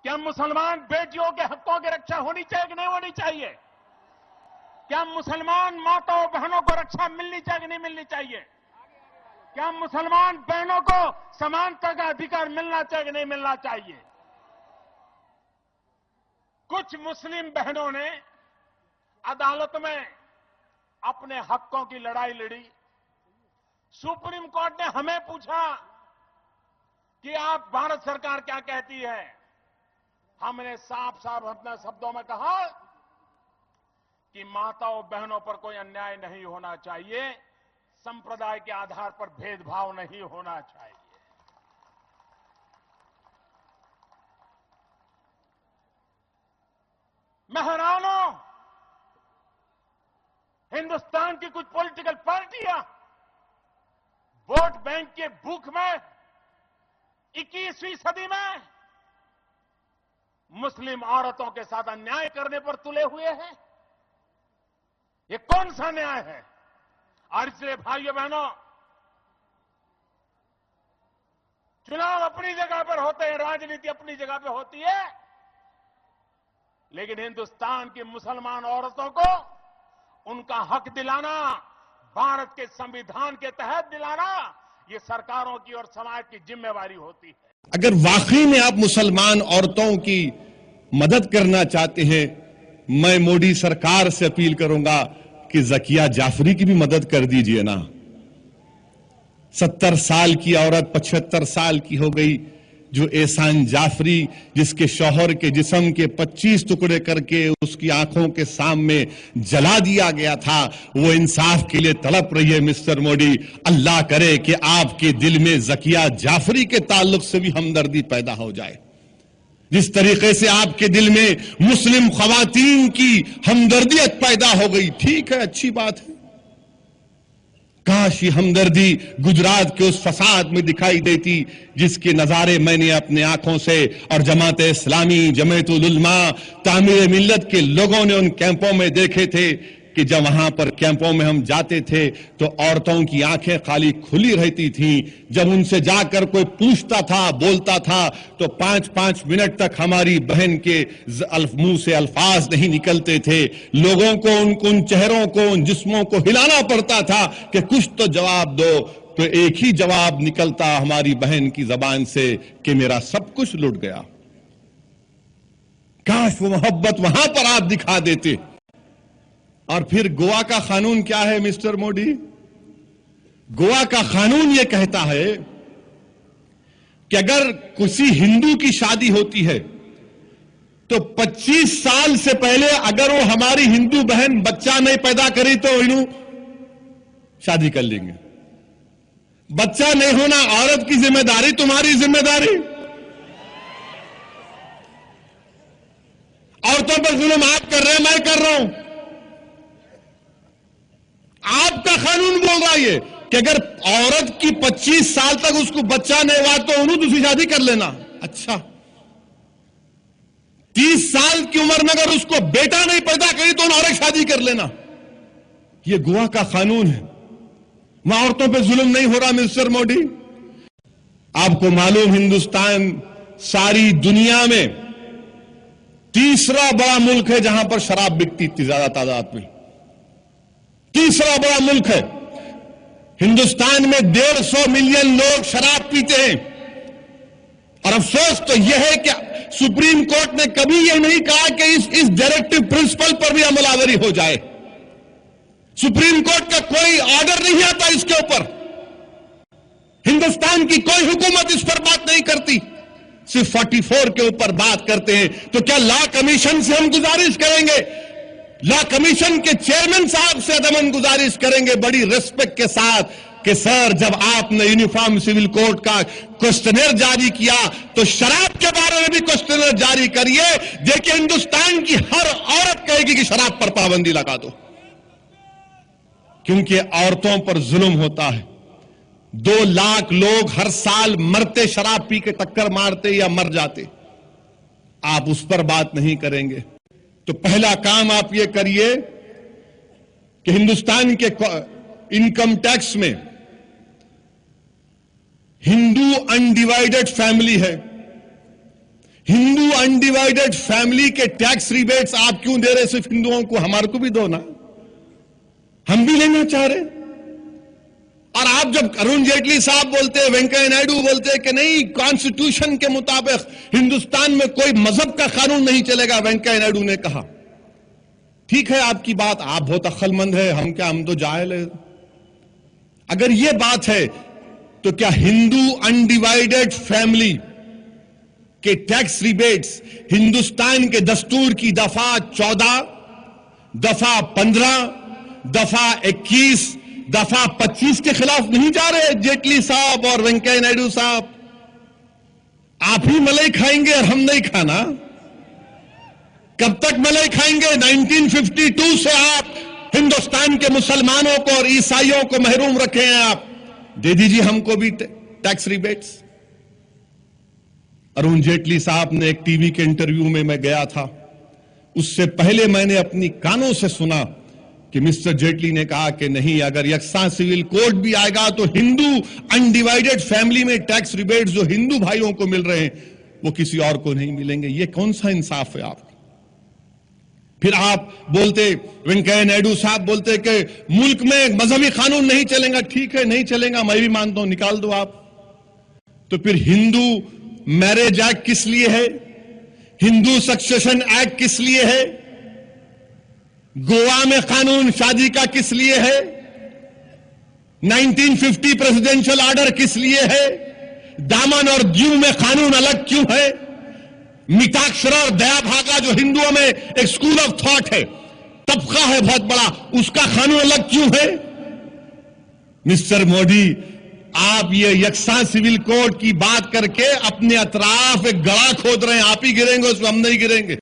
क्या मुसलमान बेटियों के हकों की रक्षा होनी चाहिए कि नहीं होनी चाहिए? क्या मुसलमान माताओं बहनों को रक्षा मिलनी चाहिए कि नहीं मिलनी चाहिए? क्या मुसलमान बहनों को समानता का अधिकार मिलना चाहिए कि नहीं मिलना चाहिए? कुछ मुस्लिम बहनों ने अदालत में अपने हकों की लड़ाई लड़ी। सुप्रीम कोर्ट ने हमें पूछा कि आप भारत सरकार क्या कहती है। हमने साफ साफ अपने शब्दों में कहा कि माताओं बहनों पर कोई अन्याय नहीं होना चाहिए, संप्रदाय के आधार पर भेदभाव नहीं होना चाहिए। मैं हैरान हूं, हिंदुस्तान की कुछ पॉलिटिकल पार्टियां वोट बैंक के भूख में 21वीं सदी में मुस्लिम औरतों के साथ अन्याय करने पर तुले हुए हैं। ये कौन सा न्याय है? और इसलिए भाइयों बहनों, चुनाव अपनी जगह पर होते हैं, राजनीति अपनी जगह पर होती है, लेकिन हिंदुस्तान की मुसलमान औरतों को उनका हक दिलाना, भारत के संविधान के तहत दिलाना, ये सरकारों की और समाज की जिम्मेवारी होती है। अगर वाकई में आप मुसलमान औरतों की मदद करना चाहते हैं, मैं मोदी सरकार से अपील करूंगा कि ज़किया जाफरी की भी मदद कर दीजिए ना। 70 साल की औरत 75 साल की हो गई, जो एहसान जाफरी, जिसके शौहर के जिस्म के 25 टुकड़े करके उसकी आंखों के सामने जला दिया गया था, वो इंसाफ के लिए तड़प रही है। मिस्टर मोदी, अल्लाह करे कि आपके दिल में ज़किया जाफरी के ताल्लुक से भी हमदर्दी पैदा हो जाए। जिस तरीके से आपके दिल में मुस्लिम ख्वातीन की हमदर्दियत पैदा हो गई, ठीक है, अच्छी बात है। काश ये हमदर्दी गुजरात के उस फसाद में दिखाई देती जिसके नजारे मैंने अपने आंखों से और जमात इस्लामी, जमातुल उलमा, तामीर मिल्लत के लोगों ने उन कैंपों में देखे थे कि जब वहां पर कैंपों में हम जाते थे तो औरतों की आंखें खाली खुली रहती थीं। जब उनसे जाकर कोई पूछता था, बोलता था, तो 5-5 मिनट तक हमारी बहन के मुंह से अल्फाज नहीं निकलते थे। लोगों को उन चेहरों को, उन जिस्मों को हिलाना पड़ता था कि कुछ तो जवाब दो, तो एक ही जवाब निकलता हमारी बहन की जबान से कि मेरा सब कुछ लुट गया। काश वो मोहब्बत वहां पर आप दिखा देते। और फिर गोवा का कानून क्या है मिस्टर मोदी? गोवा का कानून यह कहता है कि अगर किसी हिंदू की शादी होती है तो 25 साल से पहले अगर वो हमारी हिंदू बहन बच्चा नहीं पैदा करी तो इन्हों शादी कर लेंगे। बच्चा नहीं होना औरत की जिम्मेदारी, तुम्हारी जिम्मेदारी। औरतों पर जुल्म आप कर रहे हैं, मैं कर रहा हूं। आपका कानून बोल रहा है कि अगर औरत की 25 साल तक उसको बच्चा नहीं हुआ तो उन्होंने दूसरी शादी कर लेना। अच्छा, 30 साल की उम्र में अगर उसको बेटा नहीं पैदा करी तो और एक शादी कर लेना। यह गोवा का कानून है। वहां औरतों पे जुल्म नहीं हो रहा मिस्टर मोदी। आपको मालूम, हिंदुस्तान सारी दुनिया में तीसरा बड़ा मुल्क है जहां पर शराब बिकती इतनी ज्यादा तादाद में। तीसरा बड़ा मुल्क है। हिंदुस्तान में 150 मिलियन लोग शराब पीते हैं। और अफसोस तो यह है कि सुप्रीम कोर्ट ने कभी यह नहीं कहा कि इस डायरेक्टिव प्रिंसिपल पर भी अमलावरी हो जाए। सुप्रीम कोर्ट का कोई ऑर्डर नहीं आता इसके ऊपर। हिंदुस्तान की कोई हुकूमत इस पर बात नहीं करती, सिर्फ 44 के ऊपर बात करते हैं। तो क्या लॉ कमीशन से हम गुजारिश करेंगे, लॉ कमीशन के चेयरमैन साहब से अदमन गुजारिश करेंगे बड़ी रिस्पेक्ट के साथ कि सर, जब आपने यूनिफॉर्म सिविल कोड का क्वेश्चनर जारी किया तो शराब के बारे में भी क्वेश्चनर जारी करिए। देखिए, हिंदुस्तान की हर औरत कहेगी कि शराब पर पाबंदी लगा दो, क्योंकि औरतों पर जुल्म होता है। 2 लाख लोग हर साल मरते, शराब पी के टक्कर मारते या मर जाते। आप उस पर बात नहीं करेंगे। तो पहला काम आप ये करिए कि हिंदुस्तान के इनकम टैक्स में हिंदू अनडिवाइडेड फैमिली है, हिंदू अनडिवाइडेड फैमिली के टैक्स रिबेट्स आप क्यों दे रहे? सिर्फ हिंदुओं को, हमारे को भी दो ना, हम भी लेना चाह रहे। और आप जब अरुण जेटली साहब बोलते हैं, वेंकैया नायडू बोलते हैं कि नहीं, कॉन्स्टिट्यूशन के मुताबिक हिंदुस्तान में कोई मजहब का कानून नहीं चलेगा, वेंकैया नायडू ने कहा। ठीक है आपकी बात, आप बहुत अक्लमंद है, हम क्या, हम तो जाहिल है। अगर ये बात है तो क्या हिंदू अनडिवाइडेड फैमिली के टैक्स रिबेट्स हिंदुस्तान के दस्तूर की दफा 14, दफा 15, दफा 21, दफा 25 के खिलाफ नहीं जा रहे? जेटली साहब और वेंकैया नायडू साहब, आप ही मलाई खाएंगे और हम नहीं खाना? कब तक मलाई खाएंगे? 1952 से आप हिंदुस्तान के मुसलमानों को और ईसाइयों को महरूम रखे हैं। आप दे दीजिए हमको भी टैक्स रिबेट्स। अरुण जेटली साहब ने एक टीवी के इंटरव्यू में मैं गया था, उससे पहले मैंने अपनी कानों से सुना कि मिस्टर जेटली ने कहा कि नहीं, अगर यकसा सिविल कोड भी आएगा तो हिंदू अनडिवाइडेड फैमिली में टैक्स रिबेट्स जो हिंदू भाइयों को मिल रहे हैं वो किसी और को नहीं मिलेंगे। ये कौन सा इंसाफ है आपका? फिर आप बोलते, वेंकैया नायडू साहब बोलते कि मुल्क में मजहबी कानून नहीं चलेगा। ठीक है, नहीं चलेगा, मैं भी मानता हूं, निकाल दो आप। तो फिर हिंदू मैरिज एक्ट किस लिए है? हिंदू सक्सेशन एक्ट किस लिए है? गोवा में कानून शादी का किस लिए है? 1950 प्रेसिडेंशियल ऑर्डर किस लिए है? दामन और दीव में कानून अलग क्यों है? मिताक्षर और दया भागा जो हिंदुओं में एक स्कूल ऑफ थॉट है, तबका है बहुत बड़ा, उसका कानून अलग क्यों है? मिस्टर मोदी, आप ये यकसा सिविल कोड की बात करके अपने अतराफ एक गड़ा खोद रहे हैं। आप ही गिरेंगे उसमें, हम नहीं गिरेंगे।